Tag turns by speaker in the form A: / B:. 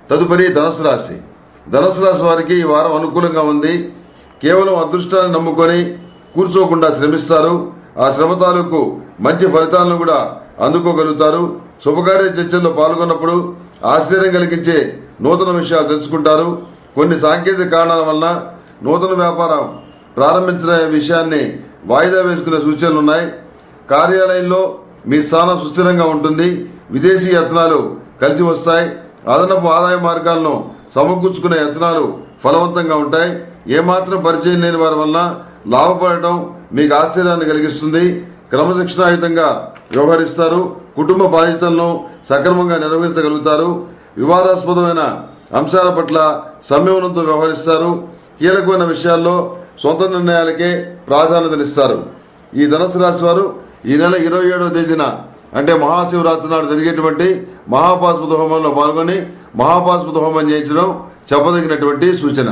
A: తదుపరి ధనుసు రాశి. ధనుసు రాశి వారికి ఈ వారం అనుకూలంగా ఉంది. కేవలం అదృష్టాన్ని నమ్ముకొని కూర్చోకుండా శ్రమిస్తారు. ఆ శ్రమ తాలూకు మంచి ఫలితాలను కూడా అందుకోగలుగుతారు. శుభకార్య చర్చల్లో పాల్గొన్నప్పుడు ఆశ్చర్యం కలిగించే నూతన విషయాలు తెలుసుకుంటారు. కొన్ని సాంకేతిక కారణాల వలన నూతన వ్యాపారం ప్రారంభించిన విషయాన్ని వాయిదా వేసుకునే సూచనలు ఉన్నాయి. కార్యాలయంలో మీ స్థానం సుస్థిరంగా ఉంటుంది. విదేశీ యత్నాలు కలిసి వస్తాయి. అదనపు ఆదాయ మార్గాలను సమకూర్చుకునే యత్నాలు ఫలవంతంగా ఉంటాయి. ఏమాత్రం పరిచయం లేని వారి వలన లాభపడటం మీకు ఆశ్చర్యాన్ని కలిగిస్తుంది. క్రమశిక్షణాయుతంగా వ్యవహరిస్తారు. కుటుంబ బాధ్యతలను సక్రమంగా నిర్వహించగలుగుతారు. వివాదాస్పదమైన అంశాల పట్ల సంయమనంతో వ్యవహరిస్తారు. కీలకమైన విషయాల్లో సొంత నిర్ణయాలకే ప్రాధాన్యతనిస్తారు. ఈ ధనుసు రాశి వారు ఈ నెల 27వ తేదీన అంటే మహాశివరాత్రి నాడు జరిగేటువంటి మహాపాశుపత హోమంలో పాల్గొని మహాపాశుపత హోమం చేయించడం చెప్పదగినటువంటి సూచన.